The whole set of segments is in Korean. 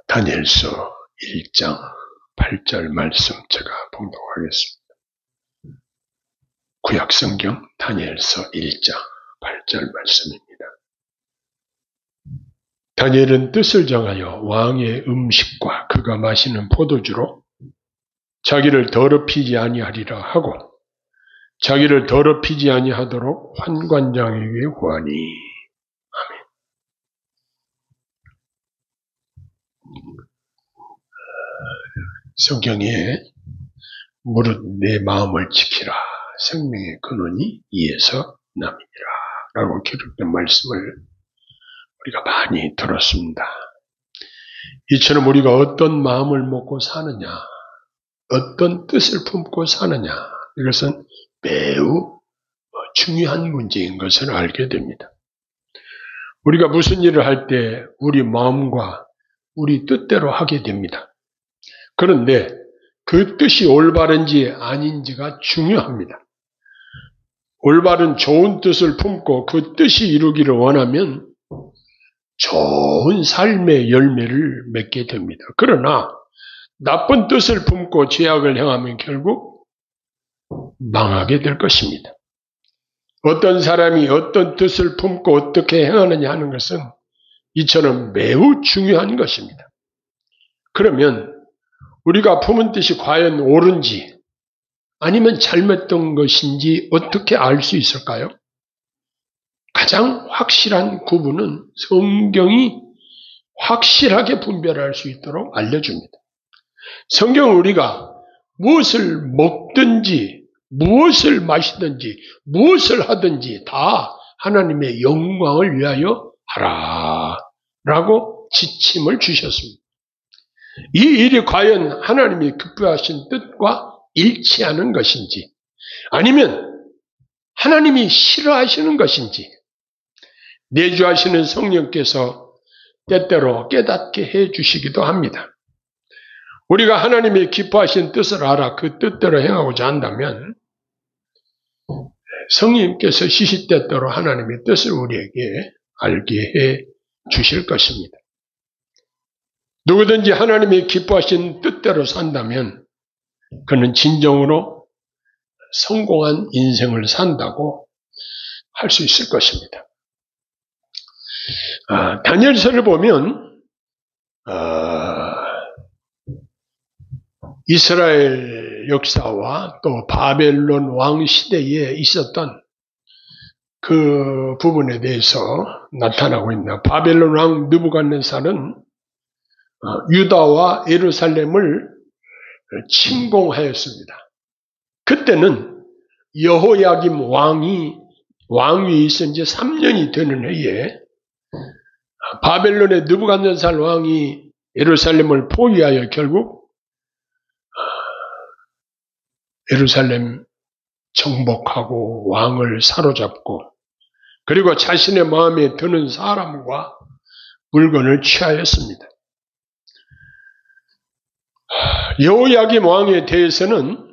다니엘서 1장 8절 말씀 제가 봉독하겠습니다. 구약성경 다니엘서 1장 8절 말씀입니다. 다니엘은 뜻을 정하여 왕의 음식과 그가 마시는 포도주로 자기를 더럽히지 아니하리라 하고 자기를 더럽히지 아니하도록 환관장에게 구하니. 아멘. 성경에 무릇 내 마음을 지키라 생명의 근원이 이에서 남이니라 라고 기록된 말씀을 우리가 많이 들었습니다. 이처럼 우리가 어떤 마음을 먹고 사느냐, 어떤 뜻을 품고 사느냐, 이것은 매우 중요한 문제인 것을 알게 됩니다. 우리가 무슨 일을 할 때 우리 마음과 우리 뜻대로 하게 됩니다. 그런데 그 뜻이 올바른지 아닌지가 중요합니다. 올바른 좋은 뜻을 품고 그 뜻이 이루기를 원하면 좋은 삶의 열매를 맺게 됩니다. 그러나 나쁜 뜻을 품고 죄악을 행하면 결국 망하게 될 것입니다. 어떤 사람이 어떤 뜻을 품고 어떻게 행하느냐 하는 것은 이처럼 매우 중요한 것입니다. 그러면 우리가 품은 뜻이 과연 옳은지 아니면 잘못된 것인지 어떻게 알 수 있을까요? 가장 확실한 구분은 성경이 확실하게 분별할 수 있도록 알려줍니다. 성경은 우리가 무엇을 먹든지 무엇을 마시든지 무엇을 하든지 다 하나님의 영광을 위하여 하라 라고 지침을 주셨습니다. 이 일이 과연 하나님이 기뻐하신 뜻과 일치하는 것인지 아니면 하나님이 싫어하시는 것인지 내주하시는 성령께서 때때로 깨닫게 해주시기도 합니다. 우리가 하나님이 기뻐하신 뜻을 알아 그 뜻대로 행하고자 한다면 성령께서 시시때때로 하나님의 뜻을 우리에게 알게 해 주실 것입니다. 누구든지 하나님이 기뻐하신 뜻대로 산다면 그는 진정으로 성공한 인생을 산다고 할 수 있을 것입니다. 다니엘서를 보면 이스라엘 역사와 또 바벨론 왕 시대에 있었던 그 부분에 대해서 나타나고 있습니다. 바벨론 왕 느부갓네살은 유다와 예루살렘을 침공하였습니다. 그때는 여호야김 왕위 있은 지 3년이 되는 해에 바벨론의 느부갓네살 왕이 예루살렘을 포위하여 결국 예루살렘 정복하고 왕을 사로잡고 그리고 자신의 마음에 드는 사람과 물건을 취하였습니다. 여호야김 왕에 대해서는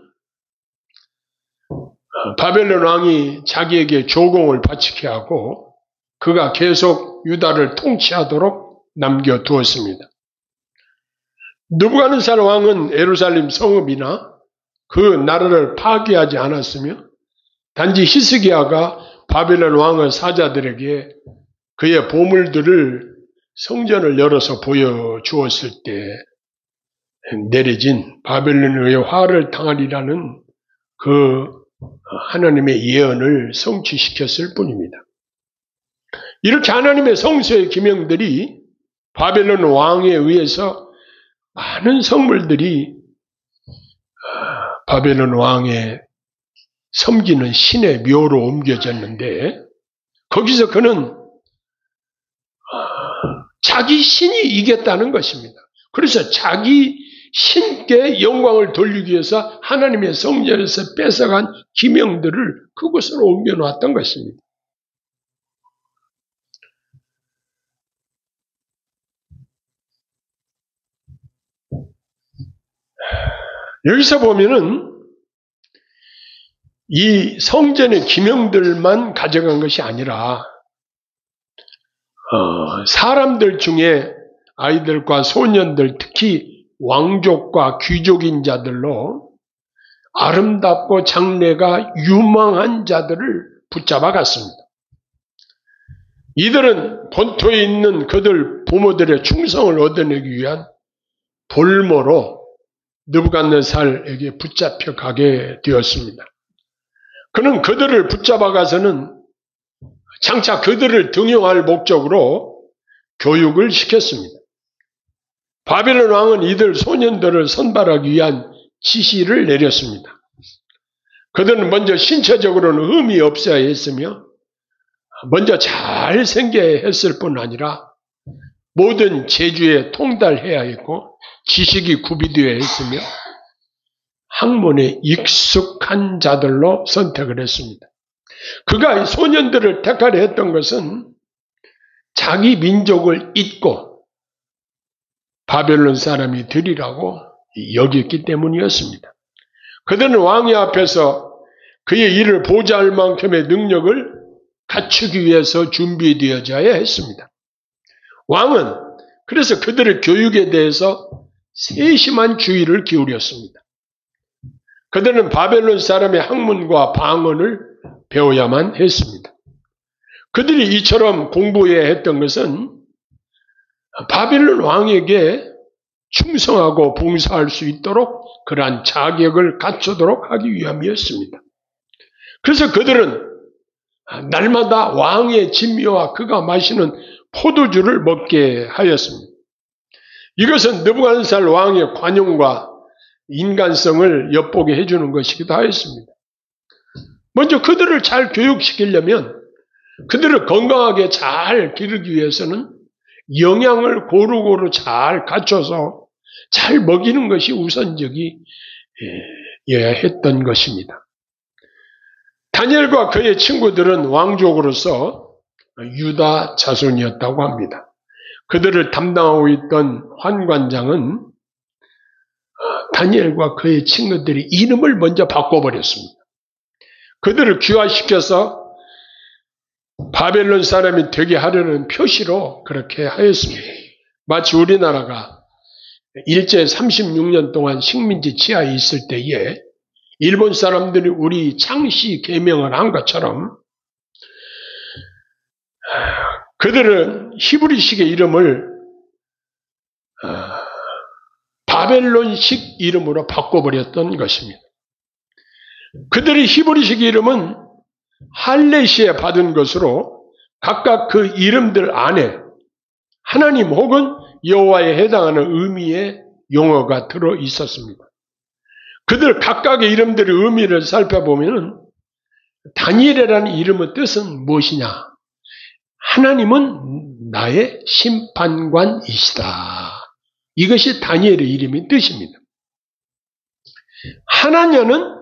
바벨론 왕이 자기에게 조공을 바치게 하고 그가 계속 유다를 통치하도록 남겨두었습니다. 느부갓네살 왕은 예루살렘 성읍이나 그 나라를 파괴하지 않았으며 단지 히스기야가 바벨론 왕의 사자들에게 그의 보물들을 성전을 열어서 보여주었을 때 내려진 바벨론의 화를 당하리라는 그 하나님의 예언을 성취시켰을 뿐입니다. 이렇게 하나님의 성소의 기명들이 바벨론 왕에 의해서 많은 성물들이 바벨론 왕의 섬기는 신의 묘로 옮겨졌는데 거기서 그는 자기 신이 이겼다는 것입니다. 그래서 자기 신께 영광을 돌리기 위해서 하나님의 성전에서 뺏어간 기명들을 그곳으로 옮겨놓았던 것입니다. 여기서 보면은 이 성전의 기명들만 가져간 것이 아니라 사람들 중에 아이들과 소년들, 특히 왕족과 귀족인 자들로 아름답고 장래가 유망한 자들을 붙잡아 갔습니다. 이들은 본토에 있는 그들 부모들의 충성을 얻어내기 위한 볼모로 느부갓네살에게 붙잡혀 가게 되었습니다. 그는 그들을 붙잡아 가서는 장차 그들을 등용할 목적으로 교육을 시켰습니다. 바벨론 왕은 이들 소년들을 선발하기 위한 지시를 내렸습니다. 그들은 먼저 신체적으로는 흠이 없어야 했으며 먼저 잘생겨야 했을 뿐 아니라 모든 재주에 통달해야 했고 지식이 구비되어야 했으며 학문에 익숙한 자들로 선택을 했습니다. 그가 소년들을 택하려 했던 것은 자기 민족을 잊고 바벨론 사람이 되리라고 여겼기 때문이었습니다. 그들은 왕의 앞에서 그의 일을 보좌할 만큼의 능력을 갖추기 위해서 준비되어져야 했습니다. 왕은 그래서 그들의 교육에 대해서 세심한 주의를 기울였습니다. 그들은 바벨론 사람의 학문과 방언을 배워야만 했습니다. 그들이 이처럼 공부해야 했던 것은 바벨론 왕에게 충성하고 봉사할 수 있도록 그러한 자격을 갖추도록 하기 위함이었습니다. 그래서 그들은 날마다 왕의 진미와 그가 마시는 포도주를 먹게 하였습니다. 이것은 느부갓네살 왕의 관용과 인간성을 엿보게 해주는 것이기도 하였습니다. 먼저 그들을 잘 교육시키려면 그들을 건강하게 잘 기르기 위해서는 영양을 고루고루 잘 갖춰서 잘 먹이는 것이 우선적이어야 했던 것입니다. 다니엘과 그의 친구들은 왕족으로서 유다 자손이었다고 합니다. 그들을 담당하고 있던 환관장은 다니엘과 그의 친구들이 이름을 먼저 바꿔버렸습니다. 그들을 귀화시켜서 바벨론 사람이 되게 하려는 표시로 그렇게 하였습니다. 마치 우리나라가 일제 36년 동안 식민지 지하에 있을 때에 일본 사람들이 우리 창씨 개명을 한 것처럼 그들은 히브리식의 이름을 바벨론식 이름으로 바꿔버렸던 것입니다. 그들의 히브리식 이름은 할레시에 받은 것으로 각각 그 이름들 안에 하나님 혹은 여호와에 해당하는 의미의 용어가 들어 있었습니다. 그들 각각의 이름들의 의미를 살펴보면 다니엘이라는 이름의 뜻은 무엇이냐? 하나님은 나의 심판관이시다. 이것이 다니엘의 이름의 뜻입니다. 하나냐는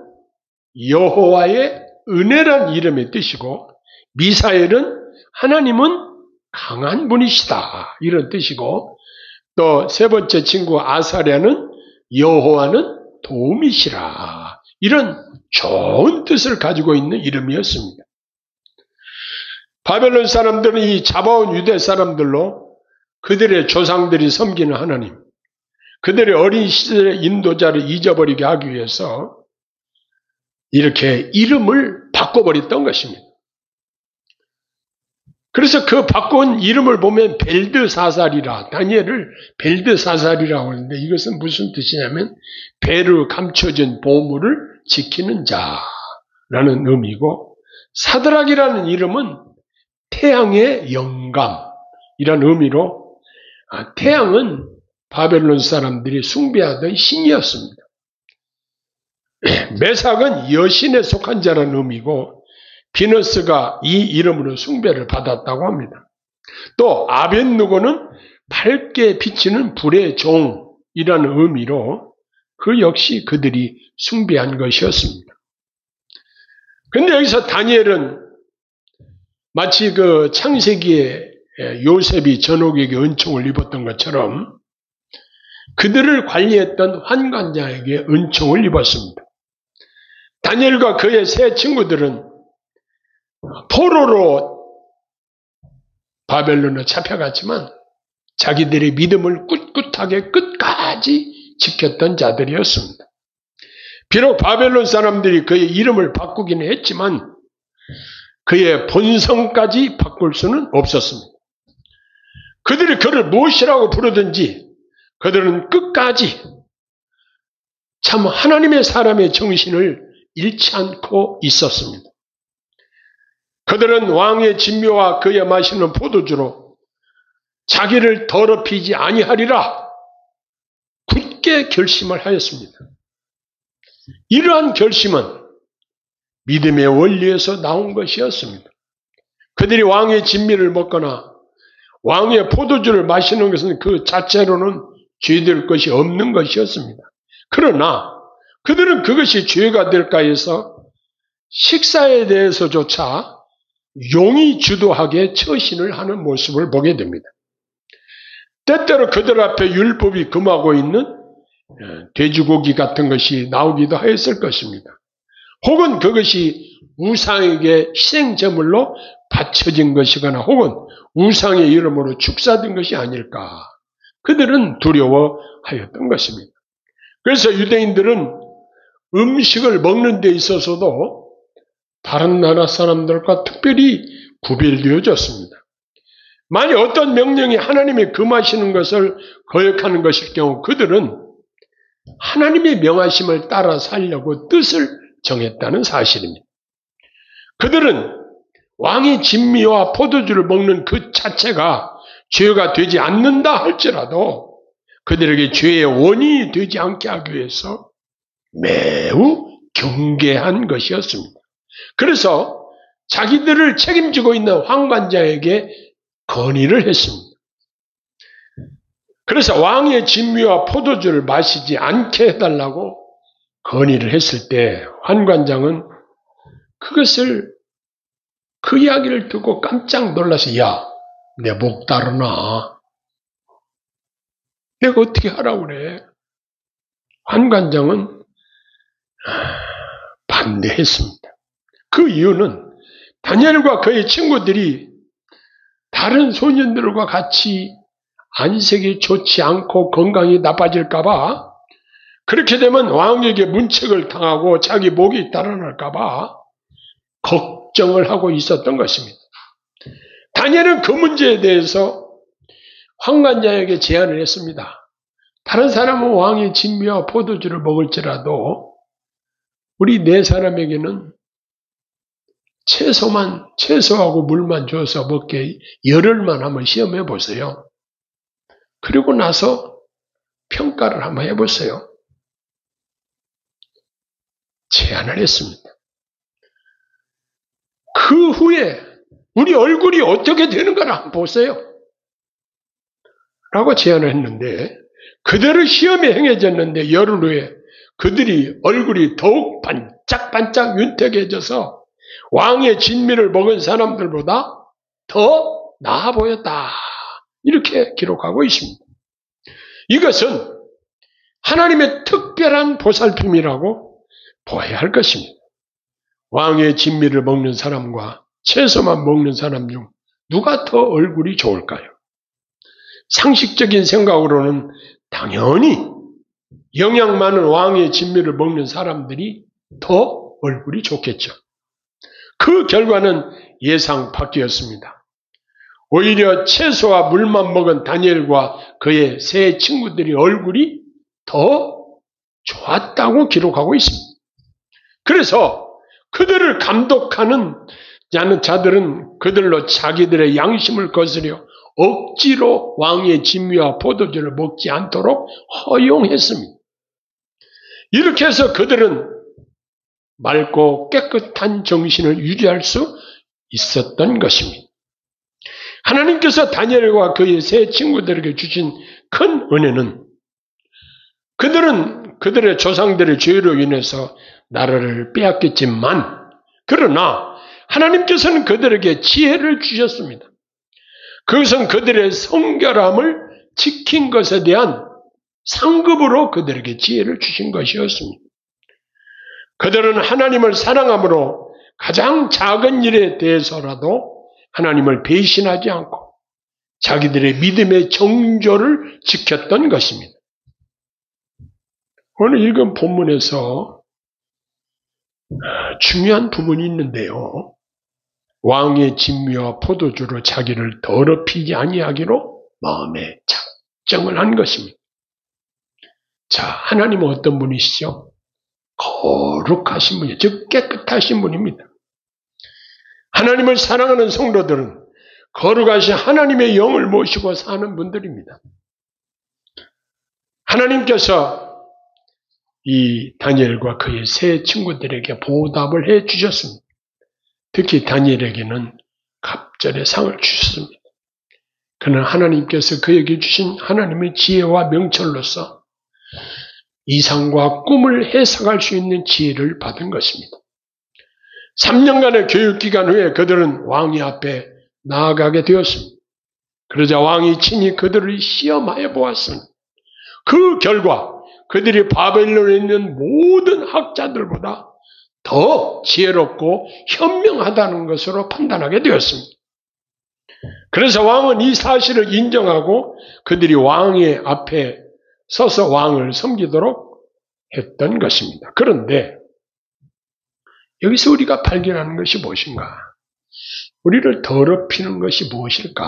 여호와의 은혜란 이름의 뜻이고 미사엘은 하나님은 강한 분이시다 이런 뜻이고 또 세 번째 친구 아사랴는 여호와는 도움이시라 이런 좋은 뜻을 가지고 있는 이름이었습니다. 바벨론 사람들은 이 잡아온 유대 사람들로 그들의 조상들이 섬기는 하나님, 그들의 어린 시절의 인도자를 잊어버리게 하기 위해서 이렇게 이름을 바꿔버렸던 것입니다. 그래서 그 바꾼 이름을 보면 벨드사살이라, 다니엘을 벨드사살이라고 하는데 이것은 무슨 뜻이냐면 배로 감춰진 보물을 지키는 자라는 의미고, 사드락이라는 이름은 태양의 영감이라는 의미로 태양은 바벨론 사람들이 숭배하던 신이었습니다. 메삭은 여신에 속한 자라는 의미고 비너스가 이 이름으로 숭배를 받았다고 합니다. 또 아벳느고는 밝게 비치는 불의 종이라는 의미로 그 역시 그들이 숭배한 것이었습니다. 그런데 여기서 다니엘은 마치 그 창세기에 요셉이 전옥에게 은총을 입었던 것처럼 그들을 관리했던 환관장에게 은총을 입었습니다. 다니엘과 그의 세 친구들은 포로로 바벨론에 잡혀갔지만 자기들의 믿음을 꿋꿋하게 끝까지 지켰던 자들이었습니다. 비록 바벨론 사람들이 그의 이름을 바꾸기는 했지만 그의 본성까지 바꿀 수는 없었습니다. 그들이 그를 무엇이라고 부르든지 그들은 끝까지 참 하나님의 사람의 정신을 잃지 않고 있었습니다. 그들은 왕의 진묘와 그의 마시는 포도주로 자기를 더럽히지 아니하리라 굳게 결심을 하였습니다. 이러한 결심은 믿음의 원리에서 나온 것이었습니다. 그들이 왕의 진미를 먹거나 왕의 포도주를 마시는 것은 그 자체로는 죄될 것이 없는 것이었습니다. 그러나 그들은 그것이 죄가 될까 해서 식사에 대해서조차 용이 주도하게 처신을 하는 모습을 보게 됩니다. 때때로 그들 앞에 율법이 금하고 있는 돼지고기 같은 것이 나오기도 하였을 것입니다. 혹은 그것이 우상에게 희생제물로 바쳐진 것이거나 혹은 우상의 이름으로 축사된 것이 아닐까. 그들은 두려워하였던 것입니다. 그래서 유대인들은 음식을 먹는 데 있어서도 다른 나라 사람들과 특별히 구별되어졌습니다. 만약 어떤 명령이 하나님이 금하시는 것을 거역하는 것일 경우 그들은 하나님의 명하심을 따라 살려고 뜻을 정했다는 사실입니다. 그들은 왕의 진미와 포도주를 먹는 그 자체가 죄가 되지 않는다 할지라도 그들에게 죄의 원인이 되지 않게 하기 위해서 매우 경계한 것이었습니다. 그래서 자기들을 책임지고 있는 황관자에게 건의를 했습니다. 그래서 왕의 진미와 포도주를 마시지 않게 해달라고 건의를 했을 때 환관장은 그것을 그 이야기를 듣고 깜짝 놀라서 야, 내 목 따르나? 내가 어떻게 하라고 그래? 환관장은 반대했습니다. 그 이유는 다니엘과 그의 친구들이 다른 소년들과 같이 안색이 좋지 않고 건강이 나빠질까봐 그렇게 되면 왕에게 문책을 당하고 자기 목이 달아날까봐 걱정을 하고 있었던 것입니다. 다니엘은 그 문제에 대해서 황관자에게 제안을 했습니다. 다른 사람은 왕의 진미와 포도주를 먹을지라도 우리 네 사람에게는 채소하고 물만 줘서 먹게 열흘만 한번 시험해 보세요. 그리고 나서 평가를 한번 해보세요. 제안을 했습니다. 그 후에 우리 얼굴이 어떻게 되는 걸 한번 보세요. 라고 제안을 했는데 그대로 시험에 행해졌는데 열흘 후에 그들이 얼굴이 더욱 반짝반짝 윤택해져서 왕의 진미를 먹은 사람들보다 더 나아 보였다. 이렇게 기록하고 있습니다. 이것은 하나님의 특별한 보살핌이라고 보아야 할 것입니다. 왕의 진미를 먹는 사람과 채소만 먹는 사람 중 누가 더 얼굴이 좋을까요? 상식적인 생각으로는 당연히 영양 많은 왕의 진미를 먹는 사람들이 더 얼굴이 좋겠죠. 그 결과는 예상 밖이었습니다. 오히려 채소와 물만 먹은 다니엘과 그의 세 친구들이 얼굴이 더 좋았다고 기록하고 있습니다. 그래서 그들을 감독하는 자들은 그들로 자기들의 양심을 거스려 억지로 왕의 진미와 포도주를 먹지 않도록 허용했습니다. 이렇게 해서 그들은 맑고 깨끗한 정신을 유지할 수 있었던 것입니다. 하나님께서 다니엘과 그의 세 친구들에게 주신 큰 은혜는 그들은 그들의 조상들의 죄로 인해서 나라를 빼앗겼지만 그러나 하나님께서는 그들에게 지혜를 주셨습니다. 그것은 그들의 성결함을 지킨 것에 대한 상급으로 그들에게 지혜를 주신 것이었습니다. 그들은 하나님을 사랑함으로 가장 작은 일에 대해서라도 하나님을 배신하지 않고 자기들의 믿음의 정조를 지켰던 것입니다. 오늘 읽은 본문에서 중요한 부분이 있는데요. 왕의 진미와 포도주로 자기를 더럽히지 아니하기로 마음에 작정을 한 것입니다. 자, 하나님은 어떤 분이시죠? 거룩하신 분이에요. 즉 깨끗하신 분입니다. 하나님을 사랑하는 성도들은 거룩하신 하나님의 영을 모시고 사는 분들입니다. 하나님께서 이 다니엘과 그의 세 친구들에게 보답을 해 주셨습니다. 특히 다니엘에게는 갑절의 상을 주셨습니다. 그는 하나님께서 그에게 주신 하나님의 지혜와 명철로서 이상과 꿈을 해석할 수 있는 지혜를 받은 것입니다. 3년간의 교육기간 후에 그들은 왕이 앞에 나아가게 되었습니다. 그러자 왕이 친히 그들을 시험하여 보았습니다. 그 결과 그들이 바벨론에 있는 모든 학자들보다 더 지혜롭고 현명하다는 것으로 판단하게 되었습니다. 그래서 왕은 이 사실을 인정하고 그들이 왕의 앞에 서서 왕을 섬기도록 했던 것입니다. 그런데 여기서 우리가 발견하는 것이 무엇인가? 우리를 더럽히는 것이 무엇일까?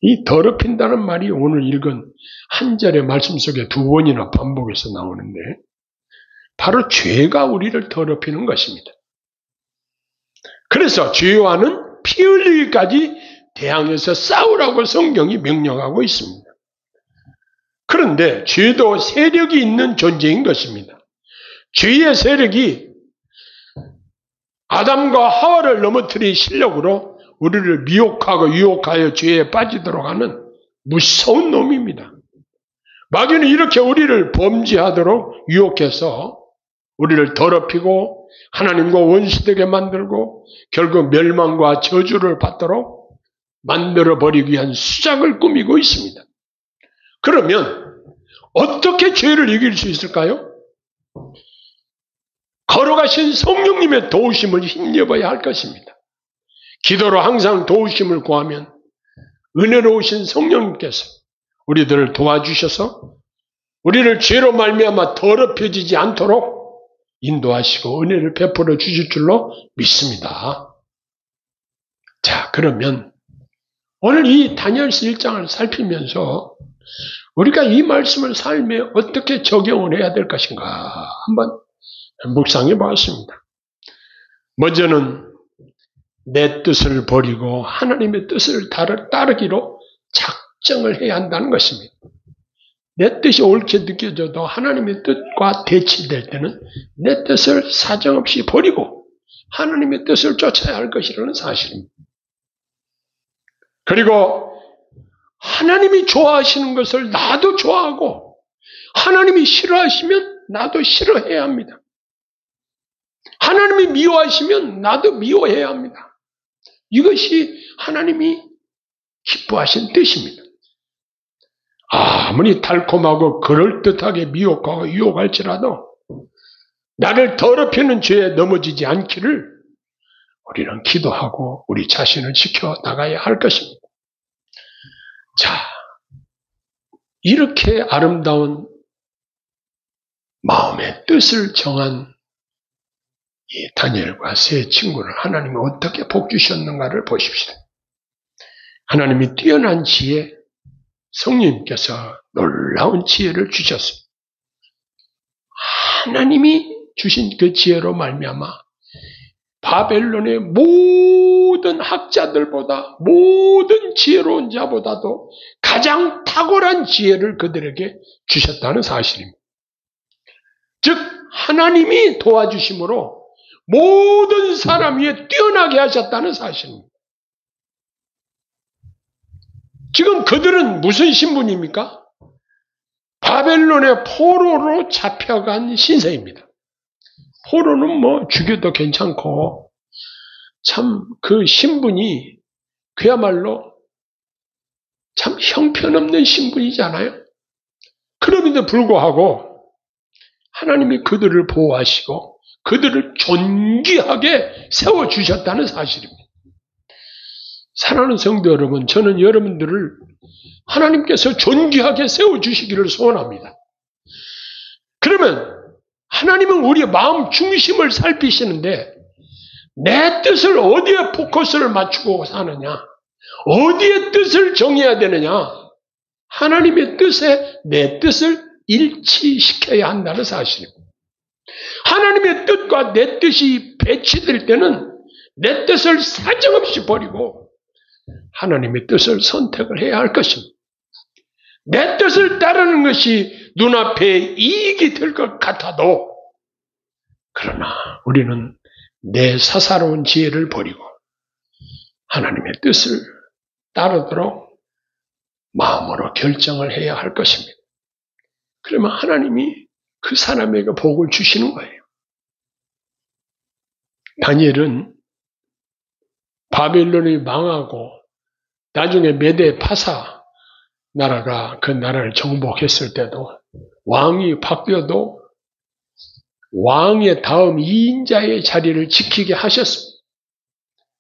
이 더럽힌다는 말이 오늘 읽은 한 절의 말씀 속에 두 번이나 반복해서 나오는데 바로 죄가 우리를 더럽히는 것입니다. 그래서 죄와는 피 흘리기까지 대항해서 싸우라고 성경이 명령하고 있습니다. 그런데 죄도 세력이 있는 존재인 것입니다. 죄의 세력이 아담과 하와를 넘어뜨린 실력으로 우리를 미혹하고 유혹하여 죄에 빠지도록 하는 무서운 놈입니다. 마귀는 이렇게 우리를 범죄하도록 유혹해서 우리를 더럽히고 하나님과 원수되게 만들고 결국 멸망과 저주를 받도록 만들어버리기 위한 수작을 꾸미고 있습니다. 그러면 어떻게 죄를 이길 수 있을까요? 걸어가신 성령님의 도우심을 힘입어야 할 것입니다. 기도로 항상 도우심을 구하면 은혜로우신 성령님께서 우리들을 도와주셔서 우리를 죄로 말미암아 더럽혀지지 않도록 인도하시고 은혜를 베풀어 주실 줄로 믿습니다. 자, 그러면 오늘 이 다니엘서 1장을 살피면서 우리가 이 말씀을 삶에 어떻게 적용을 해야 될 것인가 한번 묵상해 보았습니다. 먼저는 내 뜻을 버리고 하나님의 뜻을 따르기로 작정을 해야 한다는 것입니다. 내 뜻이 옳게 느껴져도 하나님의 뜻과 대치될 때는 내 뜻을 사정없이 버리고 하나님의 뜻을 쫓아야 할 것이라는 사실입니다. 그리고 하나님이 좋아하시는 것을 나도 좋아하고 하나님이 싫어하시면 나도 싫어해야 합니다. 하나님이 미워하시면 나도 미워해야 합니다. 이것이 하나님이 기뻐하신 뜻입니다. 아무리 달콤하고 그럴듯하게 미혹하고 유혹할지라도 나를 더럽히는 죄에 넘어지지 않기를 우리는 기도하고 우리 자신을 지켜 나가야 할 것입니다. 자, 이렇게 아름다운 마음의 뜻을 정한 이 다니엘과 세 친구를 하나님이 어떻게 복 주셨는가를 보십시오. 하나님이 뛰어난 지혜, 성령님께서 놀라운 지혜를 주셨습니다. 하나님이 주신 그 지혜로 말미암아 바벨론의 모든 학자들보다 모든 지혜로운 자보다도 가장 탁월한 지혜를 그들에게 주셨다는 사실입니다. 즉 하나님이 도와주심으로 모든 사람 위에 뛰어나게 하셨다는 사실입니다. 지금 그들은 무슨 신분입니까? 바벨론의 포로로 잡혀간 신세입니다. 포로는 뭐 죽여도 괜찮고 참 그 신분이 그야말로 참 형편없는 신분이잖아요. 그럼에도 불구하고 하나님이 그들을 보호하시고 그들을 존귀하게 세워주셨다는 사실입니다. 사랑하는 성도 여러분, 저는 여러분들을 하나님께서 존귀하게 세워주시기를 소원합니다. 그러면 하나님은 우리의 마음 중심을 살피시는데 내 뜻을 어디에 포커스를 맞추고 사느냐? 어디에 뜻을 정해야 되느냐? 하나님의 뜻에 내 뜻을 일치시켜야 한다는 사실입니다. 하나님의 뜻과 내 뜻이 배치될 때는 내 뜻을 사정없이 버리고 하나님의 뜻을 선택을 해야 할 것입니다. 내 뜻을 따르는 것이 눈앞에 이익이 될 것 같아도 그러나 우리는 내 사사로운 지혜를 버리고 하나님의 뜻을 따르도록 마음으로 결정을 해야 할 것입니다. 그러면 하나님이 그 사람에게 복을 주시는 거예요. 다니엘은 바벨론이 망하고 나중에 메대 파사 나라가 그 나라를 정복했을 때도 왕이 바뀌어도 왕의 다음 2인자의 자리를 지키게 하셨습니다.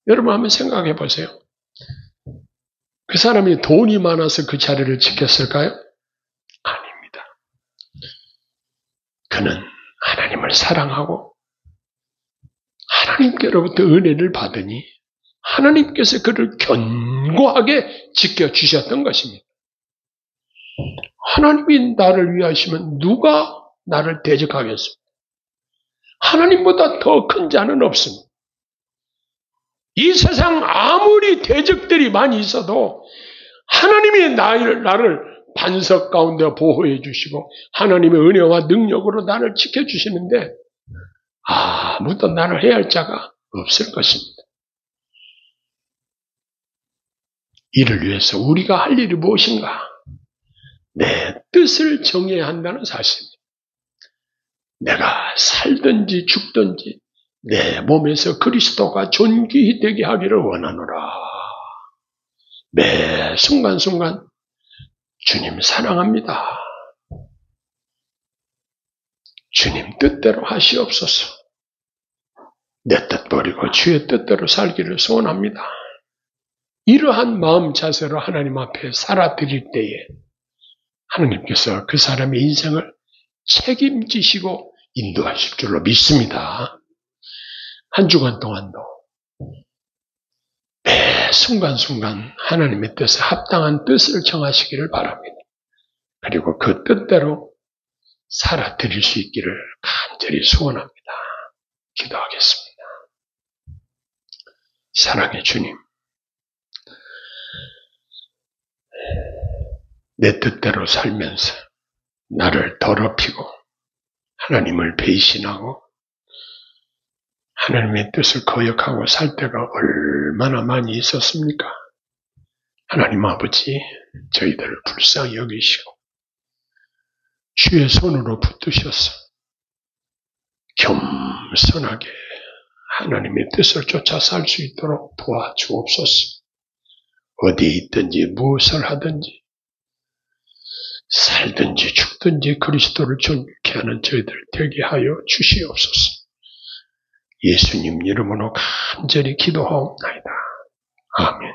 여러분 한번 생각해 보세요. 그 사람이 돈이 많아서 그 자리를 지켰을까요? 아닙니다. 그는 하나님을 사랑하고 하나님께로부터 은혜를 받으니 하나님께서 그를 견고하게 지켜주셨던 것입니다. 하나님이 나를 위하시면 누가 나를 대적하겠습니까? 하나님보다 더 큰 자는 없습니다. 이 세상 아무리 대적들이 많이 있어도 하나님이 나를 반석 가운데 보호해 주시고 하나님의 은혜와 능력으로 나를 지켜주시는데 아무도 나를 해할 자가 없을 것입니다. 이를 위해서 우리가 할 일이 무엇인가? 내 뜻을 정해야 한다는 사실입니다. 내가 살든지 죽든지 내 몸에서 그리스도가 존귀히 되게 하기를 원하노라. 매 순간순간 주님 사랑합니다. 주님 뜻대로 하시옵소서. 내 뜻 버리고 주의 뜻대로 살기를 소원합니다. 이러한 마음 자세로 하나님 앞에 살아드릴 때에 하나님께서 그 사람의 인생을 책임지시고 인도하실 줄로 믿습니다. 한 주간 동안도 매 순간순간 하나님의 뜻에 합당한 뜻을 정하시기를 바랍니다. 그리고 그 뜻대로 살아드릴 수 있기를 간절히 소원합니다. 기도하겠습니다. 사랑의 주님, 내 뜻대로 살면서 나를 더럽히고 하나님을 배신하고 하나님의 뜻을 거역하고 살 때가 얼마나 많이 있었습니까? 하나님 아버지, 저희들을 불쌍히 여기시고 주의 손으로 붙드셔서 겸손하게 하나님의 뜻을 쫓아 살 수 있도록 도와주옵소서. 어디에 있든지 무엇을 하든지 살든지 죽든지 그리스도를 존귀케 하는 저희들 되게 하여 주시옵소서. 예수님 이름으로 간절히 기도하옵나이다. 아멘.